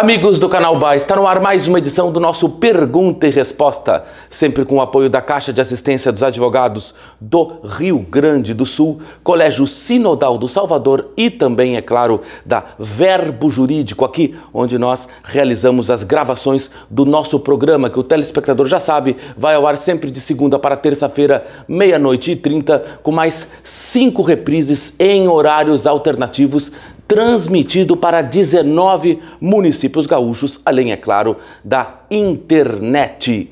Amigos do canal BA, está no ar mais uma edição do nosso Pergunta e Resposta, sempre com o apoio da Caixa de Assistência dos Advogados do Rio Grande do Sul, Colégio Sinodal do Salvador e também, é claro, da Verbo Jurídico, aqui onde nós realizamos as gravações do nosso programa, que o telespectador já sabe, vai ao ar sempre de segunda para terça-feira, 00h30, com mais 5 reprises em horários alternativos, transmitido para 19 municípios gaúchos, além, é claro, da internet.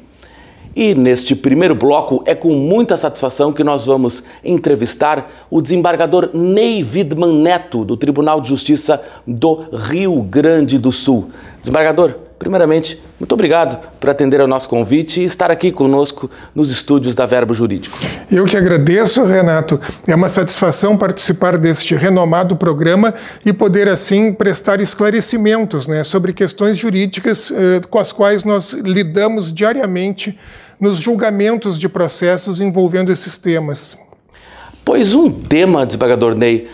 E neste primeiro bloco é com muita satisfação que nós vamos entrevistar o desembargador Ney Widmann Neto, do Tribunal de Justiça do Rio Grande do Sul. Desembargador, primeiramente, muito obrigado por atender ao nosso convite e estar aqui conosco nos estúdios da Verbo Jurídico. Eu que agradeço, Renato. É uma satisfação participar deste renomado programa e poder, assim, prestar esclarecimentos, sobre questões jurídicas com as quais nós lidamos diariamente nos julgamentos de processos envolvendo esses temas. Pois um tema, desembargador Ney,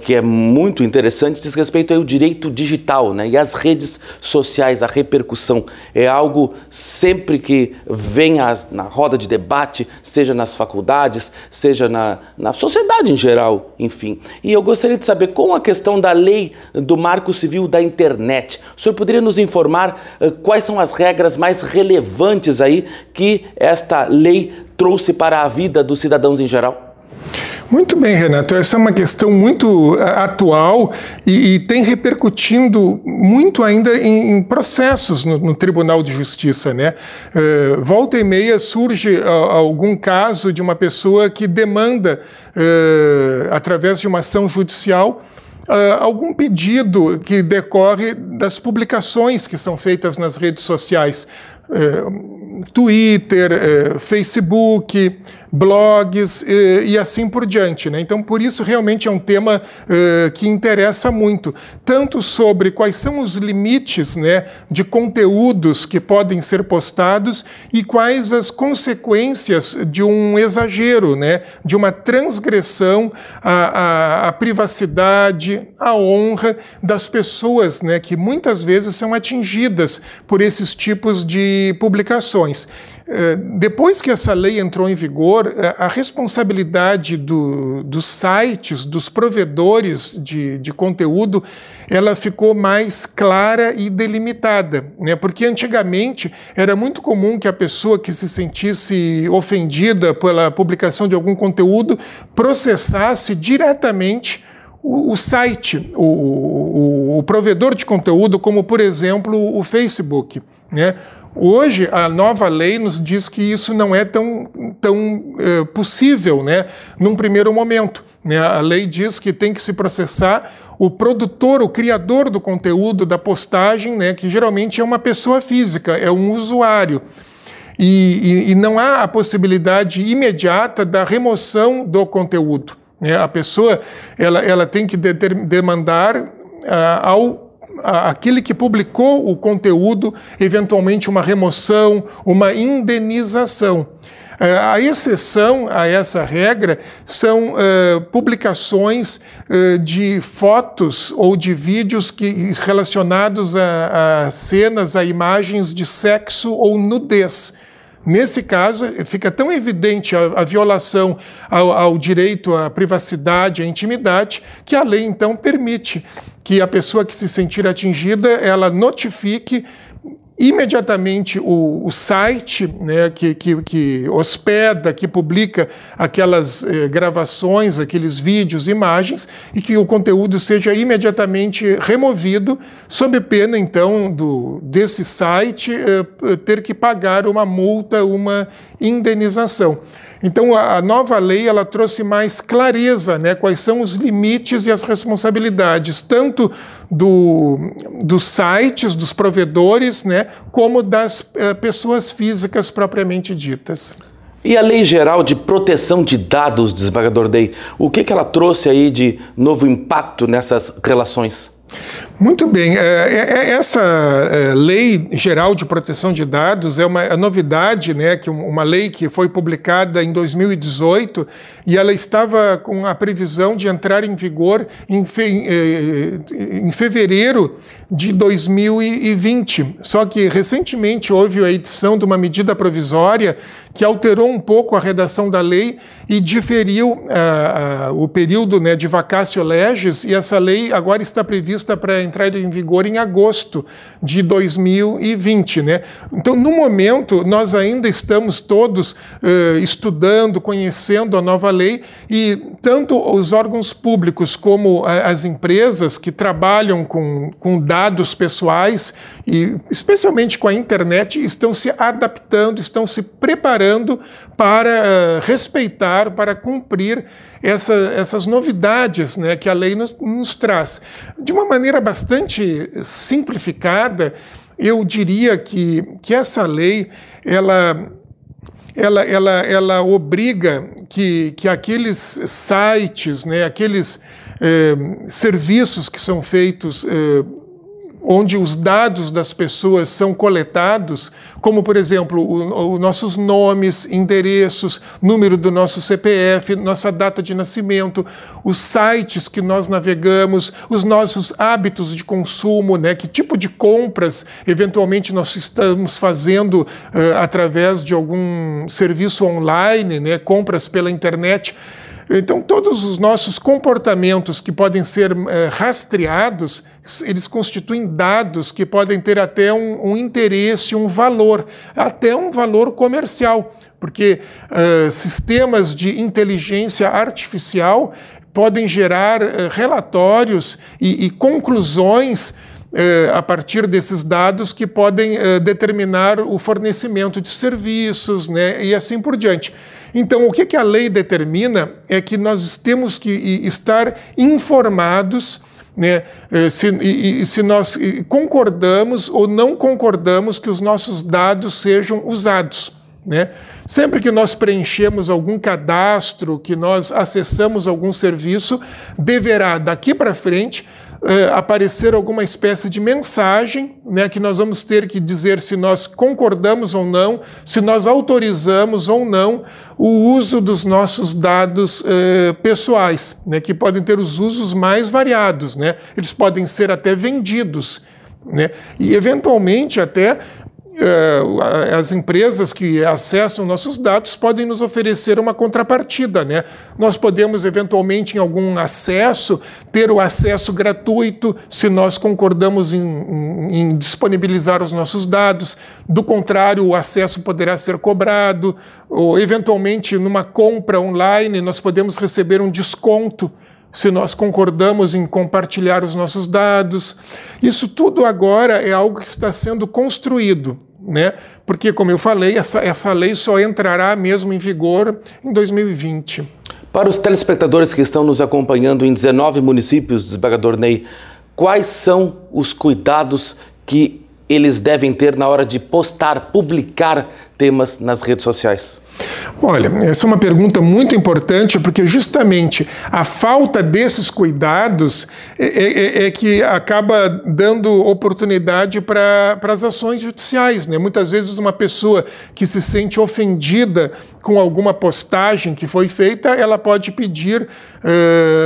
que é muito interessante, diz respeito ao direito digital, e as redes sociais, a repercussão. É algo sempre que vem na roda de debate, seja nas faculdades, seja na sociedade em geral, enfim. E eu gostaria de saber, com a questão da lei do Marco Civil da Internet, o senhor poderia nos informar quais são as regras mais relevantes aí que esta lei trouxe para a vida dos cidadãos em geral? Muito bem, Renato. Essa é uma questão muito atual e tem repercutindo muito ainda em processos no Tribunal de Justiça, volta e meia surge algum caso de uma pessoa que demanda, através de uma ação judicial, algum pedido que decorre das publicações que são feitas nas redes sociais, Twitter, Facebook, blogs e assim por diante. Então, por isso, realmente é um tema que interessa muito, tanto sobre quais são os limites de conteúdos que podem ser postados e quais as consequências de um exagero, de uma transgressão à privacidade, à honra das pessoas, que muitas vezes são atingidas por esses tipos de publicações. Depois que essa lei entrou em vigor, a responsabilidade dos sites, dos provedores de conteúdo, ela ficou mais clara e delimitada, porque antigamente era muito comum que a pessoa que se sentisse ofendida pela publicação de algum conteúdo processasse diretamente o site, o provedor de conteúdo, como, por exemplo, o Facebook, Hoje, a nova lei nos diz que isso não é tão possível, num primeiro momento. A lei diz que tem que se processar o produtor, o criador do conteúdo, da postagem, que geralmente é uma pessoa física, é um usuário. E não há a possibilidade imediata da remoção do conteúdo. A pessoa ela tem que demandar aquele que publicou o conteúdo, eventualmente uma remoção, uma indenização. A exceção a essa regra são publicações de fotos ou de vídeos relacionados a cenas, a imagens de sexo ou nudez. Nesse caso, fica tão evidente a violação ao direito à privacidade, à intimidade, que a lei, então, permite que a pessoa que se sentir atingida, ela notifique imediatamente o site que hospeda, que publica aquelas gravações, aqueles vídeos, imagens, e que o conteúdo seja imediatamente removido, sob pena, então, desse site ter que pagar uma multa, uma indenização. Então, a nova lei ela trouxe mais clareza, quais são os limites e as responsabilidades, tanto dos sites, dos provedores, como das pessoas físicas propriamente ditas. E a Lei Geral de Proteção de Dados, desembargador Ney, o que ela trouxe aí de novo impacto nessas relações? Muito bem. Essa Lei Geral de Proteção de Dados é uma novidade, né, que uma lei que foi publicada em 2018 e ela estava com a previsão de entrar em vigor em fevereiro de 2020. Só que recentemente houve a edição de uma medida provisória que alterou um pouco a redação da lei e diferiu o período, né, de vacatio legis, e essa lei agora está prevista para entrar em vigor em agosto de 2020. Né? Então, no momento, nós ainda estamos todos estudando, conhecendo a nova lei, e tanto os órgãos públicos como as empresas que trabalham com dados pessoais, e especialmente com a internet, estão se adaptando, estão se preparando para respeitar, para cumprir essas novidades, né, que a lei nos traz. De uma maneira bastante simplificada, eu diria que essa lei ela obriga que aqueles sites, né, aqueles serviços que são feitos onde os dados das pessoas são coletados, como, por exemplo, os nossos nomes, endereços, número do nosso CPF, nossa data de nascimento, os sites que nós navegamos, os nossos hábitos de consumo, né, que tipo de compras, eventualmente, nós estamos fazendo através de algum serviço online, né, compras pela internet. Então, todos os nossos comportamentos que podem ser rastreados, eles constituem dados que podem ter até um interesse, um valor, até um valor comercial, porque sistemas de inteligência artificial podem gerar relatórios e conclusões a partir desses dados que podem determinar o fornecimento de serviços, né, e assim por diante. Então, o que a lei determina é que nós temos que estar informados, né, se nós concordamos ou não concordamos que os nossos dados sejam usados. Né? Sempre que nós preenchemos algum cadastro, que nós acessamos algum serviço, deverá, daqui para frente, aparecer alguma espécie de mensagem, né, que nós vamos ter que dizer se nós concordamos ou não, se nós autorizamos ou não o uso dos nossos dados pessoais, né, que podem ter os usos mais variados. Né? Eles podem ser até vendidos, né? E, eventualmente, até as empresas que acessam nossos dados podem nos oferecer uma contrapartida, né? Nós podemos, eventualmente, em algum acesso, ter o acesso gratuito, se nós concordamos em disponibilizar os nossos dados. Do contrário, o acesso poderá ser cobrado, ou, eventualmente, numa compra online, nós podemos receber um desconto se nós concordamos em compartilhar os nossos dados. Isso tudo agora é algo que está sendo construído, né? Porque, como eu falei, essa lei só entrará mesmo em vigor em 2020. Para os telespectadores que estão nos acompanhando em 19 municípios, desembargador Ney, quais são os cuidados que eles devem ter na hora de postar, publicar temas nas redes sociais? Olha, essa é uma pergunta muito importante, porque justamente a falta desses cuidados é que acaba dando oportunidade para as ações judiciais, né? Muitas vezes uma pessoa que se sente ofendida com alguma postagem que foi feita, ela pode pedir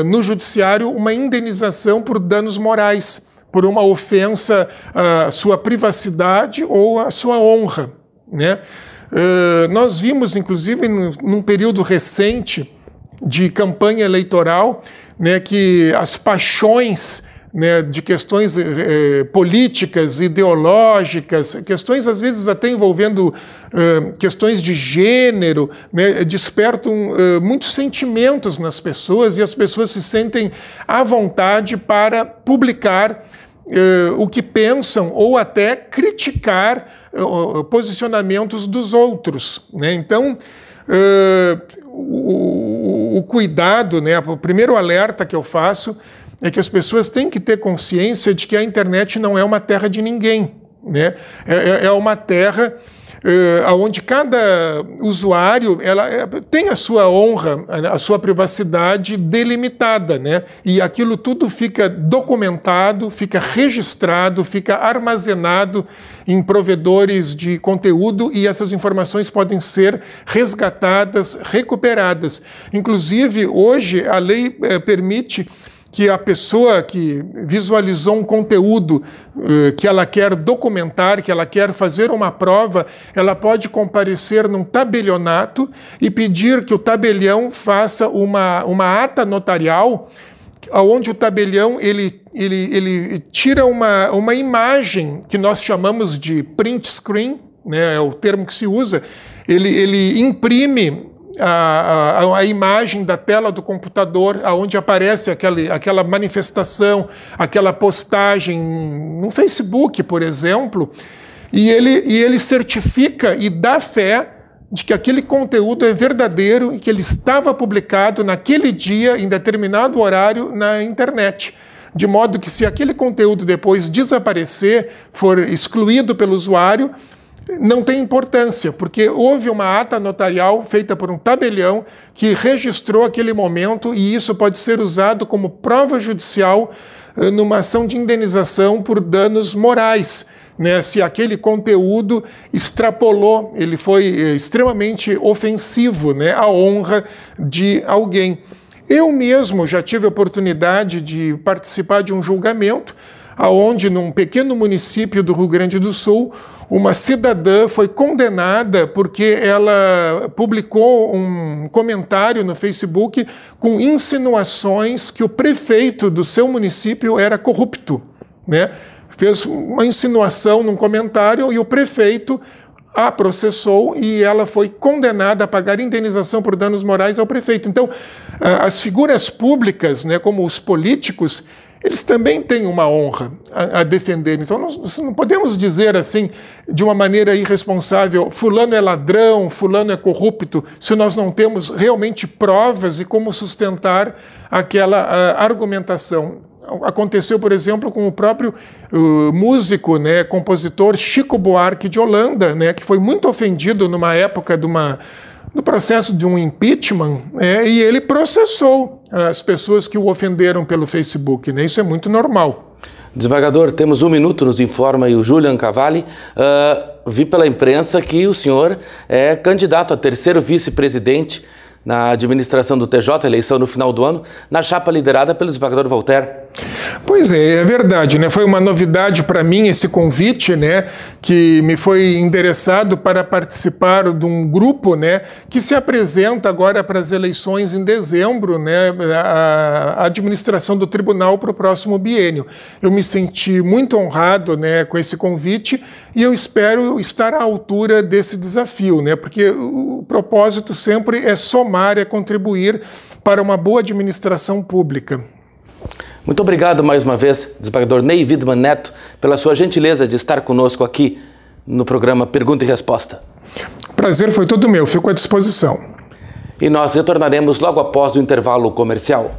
no judiciário uma indenização por danos morais, por uma ofensa à sua privacidade ou à sua honra, né? Nós vimos, inclusive, num período recente de campanha eleitoral, né, que as paixões, né, de questões políticas, ideológicas, questões às vezes até envolvendo questões de gênero, né, despertam muitos sentimentos nas pessoas, e as pessoas se sentem à vontade para publicar o que pensam ou até criticar posicionamentos dos outros, né? Então, o cuidado, né, o primeiro alerta que eu faço é que as pessoas têm que ter consciência de que a internet não é uma terra de ninguém, né? É uma terra onde cada usuário tem a sua honra, a sua privacidade delimitada, né? E aquilo tudo fica documentado, fica registrado, fica armazenado em provedores de conteúdo e essas informações podem ser resgatadas, recuperadas. Inclusive, hoje, a lei permite que a pessoa que visualizou um conteúdo que ela quer documentar, que ela quer fazer uma prova, ela pode comparecer num tabelionato e pedir que o tabelião faça uma ata notarial, onde o tabelião ele tira uma imagem que nós chamamos de print screen, né, é o termo que se usa, ele imprime a imagem da tela do computador, onde aparece aquela manifestação, aquela postagem no Facebook, por exemplo, e ele certifica e dá fé de que aquele conteúdo é verdadeiro e que ele estava publicado naquele dia, em determinado horário, na internet. De modo que, se aquele conteúdo depois desaparecer, for excluído pelo usuário, não tem importância, porque houve uma ata notarial feita por um tabelião que registrou aquele momento e isso pode ser usado como prova judicial numa ação de indenização por danos morais, né? Se aquele conteúdo extrapolou, ele foi extremamente ofensivo, né, à honra de alguém. Eu mesmo já tive a oportunidade de participar de um julgamento onde, num pequeno município do Rio Grande do Sul, uma cidadã foi condenada porque ela publicou um comentário no Facebook com insinuações que o prefeito do seu município era corrupto, né? Fez uma insinuação num comentário e o prefeito a processou e ela foi condenada a pagar indenização por danos morais ao prefeito. Então, as figuras públicas, né, como os políticos, eles também têm uma honra a defender. Então, nós não podemos dizer assim, de uma maneira irresponsável, fulano é ladrão, fulano é corrupto, se nós não temos realmente provas e como sustentar aquela argumentação. Aconteceu, por exemplo, com o próprio músico, né, compositor Chico Buarque de Holanda, né, que foi muito ofendido numa época do processo de um impeachment, e ele processou as pessoas que o ofenderam pelo Facebook, né? Isso é muito normal. Desembargador, temos 1 minuto, nos informa aí o Julian Cavalli. Vi pela imprensa que o senhor é candidato a terceiro vice-presidente na administração do TJ, eleição no final do ano, na chapa liderada pelo desembargador Voltaire. Pois é verdade, né? Foi uma novidade para mim esse convite, né, que me foi endereçado para participar de um grupo, né, que se apresenta agora para as eleições em dezembro, né, a administração do tribunal para o próximo biênio. Eu me senti muito honrado, né, com esse convite e eu espero estar à altura desse desafio, né, porque o propósito sempre é somar, é contribuir para uma boa administração pública. Muito obrigado mais uma vez, desembargador Ney Widmann Neto, pela sua gentileza de estar conosco aqui no programa Pergunta e Resposta. Prazer foi todo meu, fico à disposição. E nós retornaremos logo após o intervalo comercial.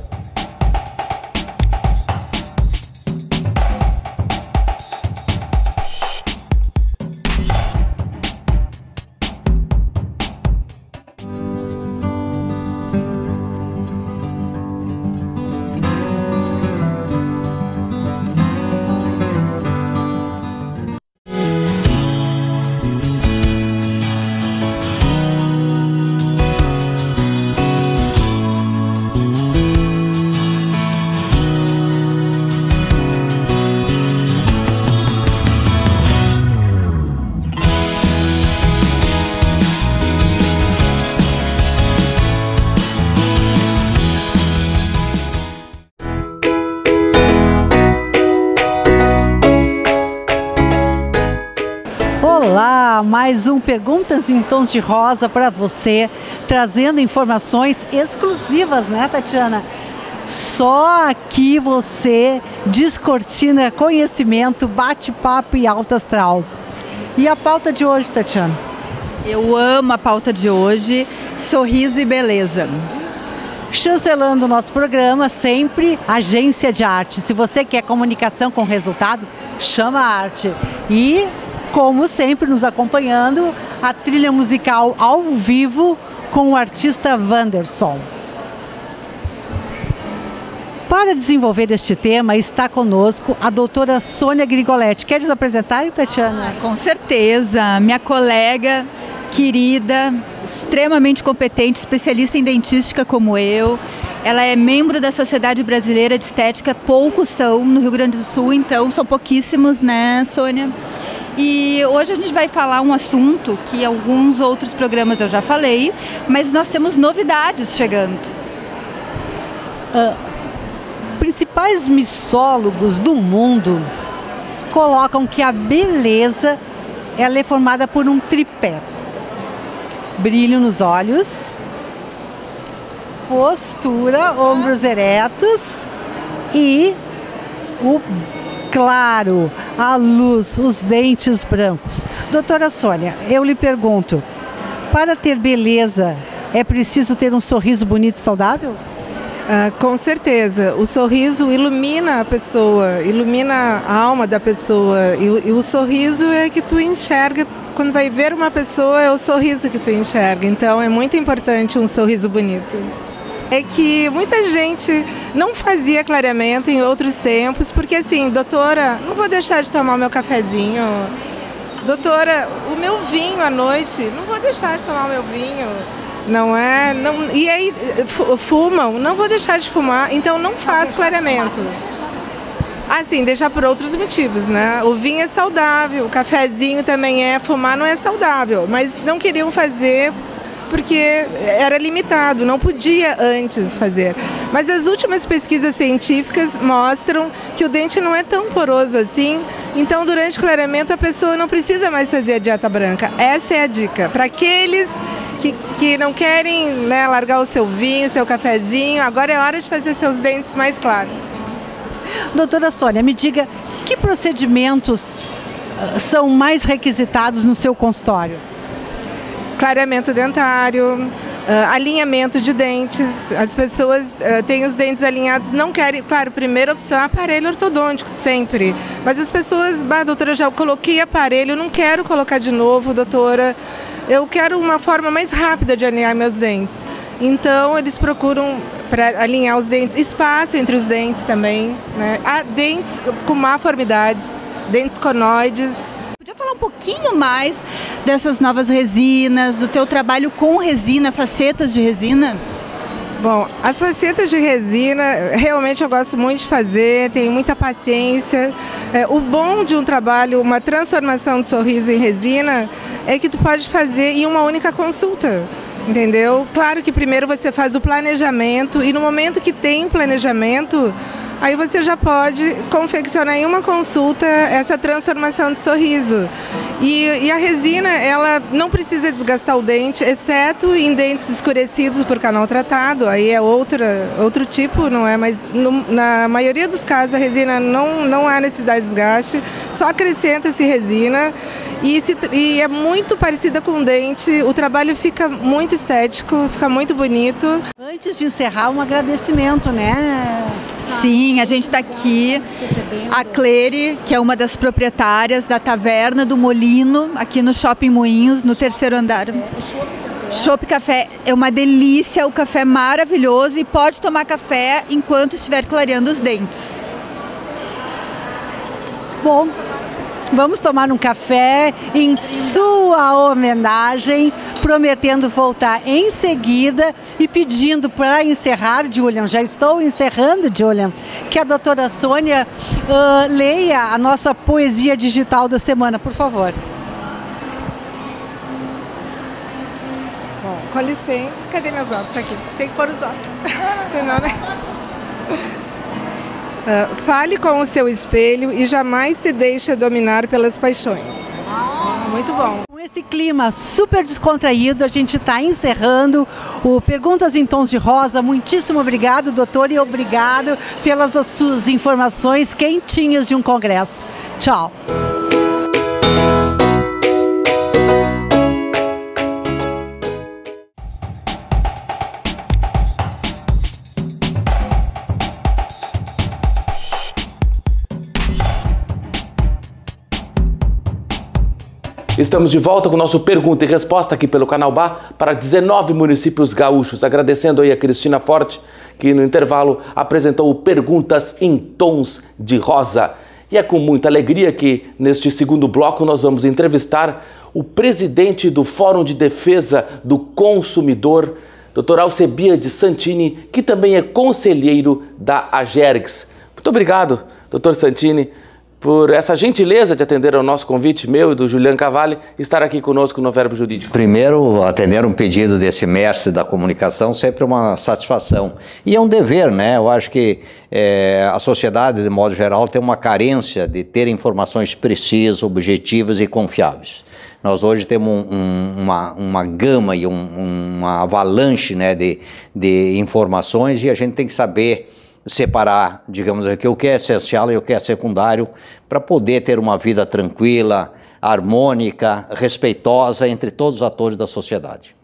Olá, mais um Perguntas em Tons de Rosa para você, trazendo informações exclusivas, né, Tatiana? Só aqui você descortina conhecimento, bate-papo e alto astral. E a pauta de hoje, Tatiana? Eu amo a pauta de hoje, sorriso e beleza. Chancelando o nosso programa, sempre Agência de Arte. Se você quer comunicação com resultado, chama a arte. E, como sempre, nos acompanhando, a trilha musical ao vivo com o artista Wanderson. Para desenvolver este tema, está conosco a doutora Sônia Grigoletti. Queres apresentar, Tatiana? Com certeza, minha colega querida, extremamente competente, especialista em dentística como eu. Ela é membro da Sociedade Brasileira de Estética, poucos são no Rio Grande do Sul, então são pouquíssimos, né, Sônia? E hoje a gente vai falar um assunto que em alguns outros programas eu já falei, mas nós temos novidades chegando. Principais mixólogos do mundo colocam que a beleza ela é formada por um tripé: brilho nos olhos, postura, ombros eretos e o claro, a luz, os dentes brancos. Doutora Sônia, eu lhe pergunto, para ter beleza é preciso ter um sorriso bonito e saudável? Com certeza, o sorriso ilumina a pessoa, ilumina a alma da pessoa e o sorriso é que tu enxerga, quando vai ver uma pessoa é o sorriso que tu enxerga, então é muito importante um sorriso bonito. É que muita gente não fazia clareamento em outros tempos, porque assim, doutora, não vou deixar de tomar o meu cafezinho, doutora, o meu vinho à noite, não vou deixar de tomar o meu vinho. Não é? Não, e aí fumam, não vou deixar de fumar, então não faz clareamento. Assim, deixar por outros motivos, né? O vinho é saudável, o cafezinho também é, fumar não é saudável, mas não queriam fazer porque era limitado, não podia antes fazer. Mas as últimas pesquisas científicas mostram que o dente não é tão poroso assim, então durante o clareamento a pessoa não precisa mais fazer a dieta branca. Essa é a dica. Para aqueles que não querem, né, largar o seu vinho, o seu cafezinho, agora é hora de fazer seus dentes mais claros. Doutora Sônia, me diga, que procedimentos são mais requisitados no seu consultório? Clareamento dentário, alinhamento de dentes. As pessoas têm os dentes alinhados, não querem... Claro, primeira opção é aparelho ortodôntico, sempre. Mas as pessoas, doutora, já coloquei aparelho, não quero colocar de novo, doutora. Eu quero uma forma mais rápida de alinhar meus dentes. Então, eles procuram, para alinhar os dentes, espaço entre os dentes também, né? Há dentes com malformidades, dentes conoides. Podia falar um pouquinho mais dessas novas resinas, do teu trabalho com resina, facetas de resina? Bom, as facetas de resina, realmente eu gosto muito de fazer, tenho muita paciência. O bom de um trabalho, uma transformação de sorriso em resina, é que tu pode fazer em uma única consulta, entendeu? Claro que primeiro você faz o planejamento e no momento que tem planejamento, aí você já pode confeccionar em uma consulta essa transformação de sorriso. E a resina, ela não precisa desgastar o dente, exceto em dentes escurecidos por canal tratado, aí é outro tipo, não é? Mas na maioria dos casos a resina não há necessidade de desgaste, só acrescenta-se resina e é muito parecida com o dente, o trabalho fica muito estético, fica muito bonito. Antes de encerrar, um agradecimento, né? Sim, a gente está aqui, a Clery, que é uma das proprietárias da Taverna do Molino, aqui no Shopping Moinhos, no 3º andar. Chopp Café é uma delícia, o café é maravilhoso e pode tomar café enquanto estiver clareando os dentes. Bom, vamos tomar um café em sua homenagem, prometendo voltar em seguida e pedindo para encerrar, Julian, já estou encerrando, Julian, que a doutora Sônia leia a nossa poesia digital da semana, por favor. Bom, com licença, cadê meus óculos aqui? Tem que pôr os óculos, senão, né? Fale com o seu espelho e jamais se deixe dominar pelas paixões. Muito bom. Com esse clima super descontraído, a gente está encerrando o Perguntas em Tons de Rosa. Muitíssimo obrigado, doutor, e obrigado pelas suas informações quentinhas de um congresso. Tchau. Estamos de volta com o nosso Pergunta e Resposta aqui pelo Canal Bá para 19 municípios gaúchos. Agradecendo aí a Cristina Forte, que no intervalo apresentou Perguntas em Tons de Rosa. E é com muita alegria que neste segundo bloco nós vamos entrevistar o presidente do Fórum de Defesa do Consumidor, Dr. Alcebiades Santini, que também é conselheiro da Agergs. Muito obrigado, Dr. Santini, por essa gentileza de atender ao nosso convite, meu e do Julian Cavalli, estar aqui conosco no Verbo Jurídico. Primeiro, atender um pedido desse mestre da comunicação sempre é uma satisfação. E é um dever, né? Eu acho que a sociedade, de modo geral, tem uma carência de ter informações precisas, objetivas e confiáveis. Nós hoje temos uma gama e uma avalanche, né, de informações, e a gente tem que saber separar, digamos aqui, o que é essencial e o que é secundário para poder ter uma vida tranquila, harmônica, respeitosa entre todos os atores da sociedade.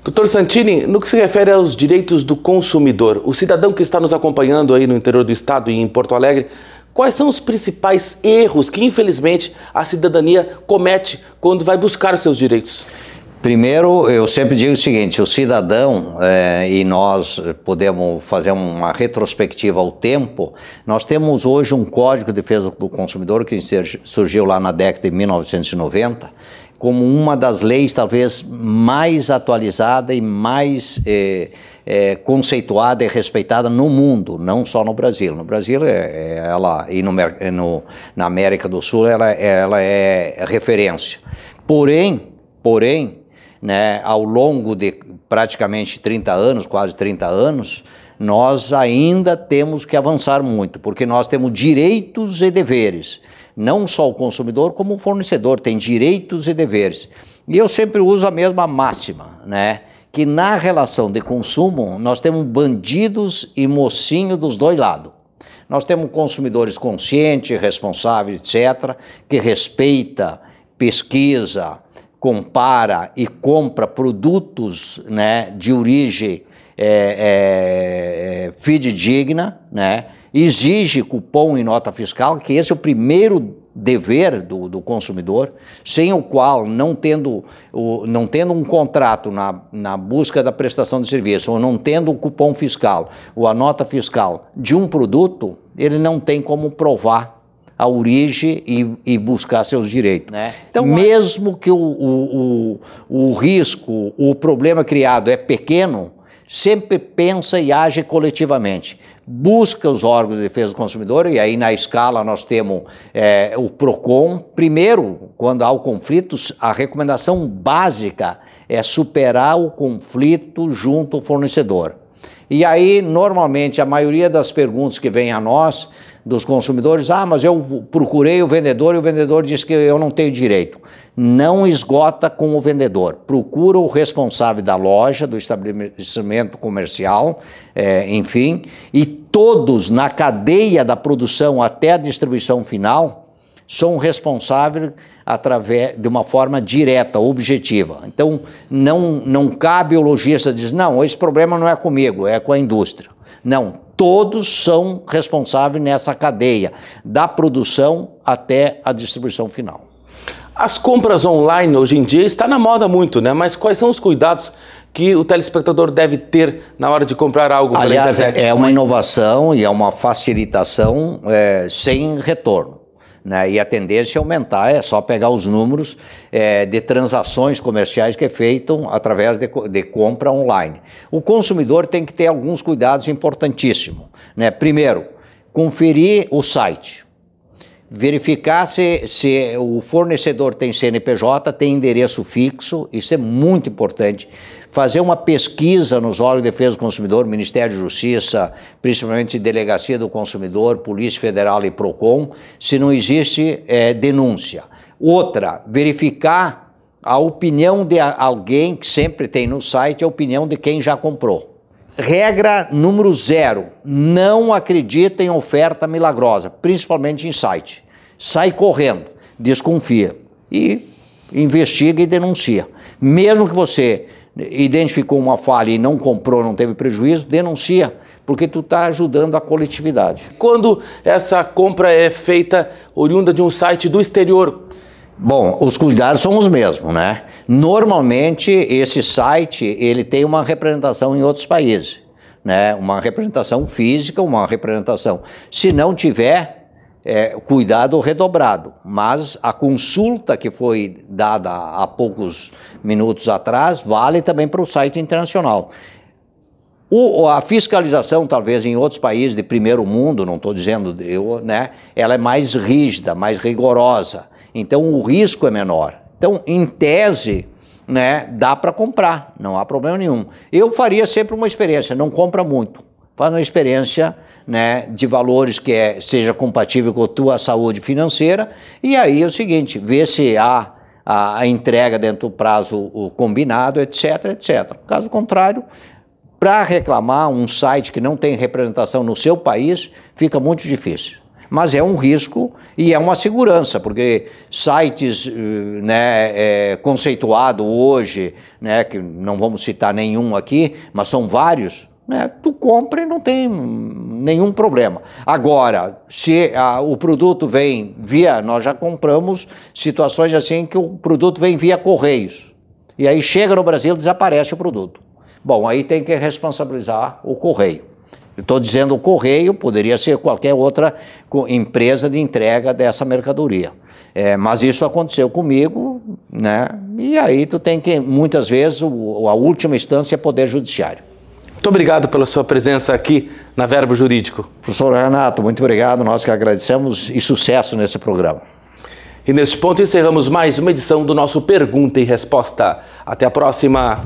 Doutor Santini, no que se refere aos direitos do consumidor, o cidadão que está nos acompanhando aí no interior do estado e em Porto Alegre, quais são os principais erros que, infelizmente, a cidadania comete quando vai buscar os seus direitos? Primeiro, eu sempre digo o seguinte, o cidadão, e nós podemos fazer uma retrospectiva ao tempo, nós temos hoje um Código de Defesa do Consumidor que surgiu lá na década de 1990, como uma das leis talvez mais atualizada e mais conceituada e respeitada no mundo, não só no Brasil. No Brasil, na América do Sul, ela é referência. Porém, né, ao longo de praticamente 30 anos, quase 30 anos, nós ainda temos que avançar muito, porque nós temos direitos e deveres. Não só o consumidor, como o fornecedor tem direitos e deveres. E eu sempre uso a mesma máxima, né, que na relação de consumo nós temos bandidos e mocinho dos dois lados. Nós temos consumidores conscientes, responsáveis, etc., que respeita, pesquisa, compara e compra produtos, né, de origem fidedigna, né, exige cupom e nota fiscal, que esse é o primeiro dever do consumidor, sem o qual, não tendo um contrato na busca da prestação de serviço, ou não tendo o cupom fiscal ou a nota fiscal de um produto, ele não tem como provar a origem e buscar seus direitos, né? Então, mesmo que o risco, o problema criado é pequeno, sempre pensa e age coletivamente. Busca os órgãos de defesa do consumidor, e aí na escala nós temos o PROCON. Primeiro, quando há o conflito, a recomendação básica é superar o conflito junto ao fornecedor. E aí, normalmente, a maioria das perguntas que vem a nós, dos consumidores, mas eu procurei o vendedor e o vendedor disse que eu não tenho direito. Não esgota com o vendedor. Procura o responsável da loja, do estabelecimento comercial, enfim, e todos na cadeia da produção até a distribuição final são responsáveis através de uma forma direta, objetiva. Então, não cabe o lojista dizer, não, esse problema não é comigo, é com a indústria. Não. Todos são responsáveis nessa cadeia, da produção até a distribuição final. As compras online hoje em dia está na moda muito, né? Mas quais são os cuidados que o telespectador deve ter na hora de comprar algo pela internet? Aliás, é uma inovação e é uma facilitação sem retorno, né? E a tendência é aumentar, é só pegar os números de transações comerciais que é feito através de compra online. O consumidor tem que ter alguns cuidados importantíssimos, né? Primeiro, conferir o site. Verificar se o fornecedor tem CNPJ, tem endereço fixo, isso é muito importante. Fazer uma pesquisa nos órgãos de defesa do consumidor, Ministério da Justiça, principalmente Delegacia do Consumidor, Polícia Federal e PROCON, se não existe denúncia. Outra, verificar a opinião de alguém, que sempre tem no site, a opinião de quem já comprou. Regra número 0, não acredita em oferta milagrosa, principalmente em site. Sai correndo, desconfia e investiga e denuncia. Mesmo que você identificou uma falha e não comprou, não teve prejuízo, denuncia, porque tu está ajudando a coletividade. Quando essa compra é feita oriunda de um site do exterior, Bom, os cuidados são os mesmos, né? Normalmente, esse site, ele tem uma representação em outros países, né? Uma representação física, uma representação. Se não tiver, cuidado redobrado. Mas a consulta que foi dada há poucos minutos atrás vale também para o site internacional. A fiscalização, talvez em outros países de primeiro mundo, não estou dizendo eu, né? Ela é mais rígida, mais rigorosa. Então o risco é menor. Então, em tese, né, dá para comprar, não há problema nenhum. Eu faria sempre uma experiência, não compra muito. Faz uma experiência, né, de valores que seja compatível com a tua saúde financeira. E aí é o seguinte, vê se há a entrega dentro do prazo combinado, etc, etc. Caso contrário, para reclamar um site que não tem representação no seu país, fica muito difícil. Mas é um risco e é uma segurança, porque sites, né, conceituados hoje, né, que não vamos citar nenhum aqui, mas são vários, né, tu compra e não tem nenhum problema. Agora, se o produto vem via, nós já compramos situações assim que o produto vem via Correios, e aí chega no Brasil e desaparece o produto. Bom, aí tem que responsabilizar o Correio. Estou dizendo o Correio, poderia ser qualquer outra empresa de entrega dessa mercadoria. Mas isso aconteceu comigo, né? E aí tu tem que, muitas vezes, a última instância é Poder Judiciário. Muito obrigado pela sua presença aqui na Verbo Jurídico. Professor Renato, muito obrigado, nós que agradecemos e sucesso nesse programa. E neste ponto encerramos mais uma edição do nosso Pergunta e Resposta. Até a próxima!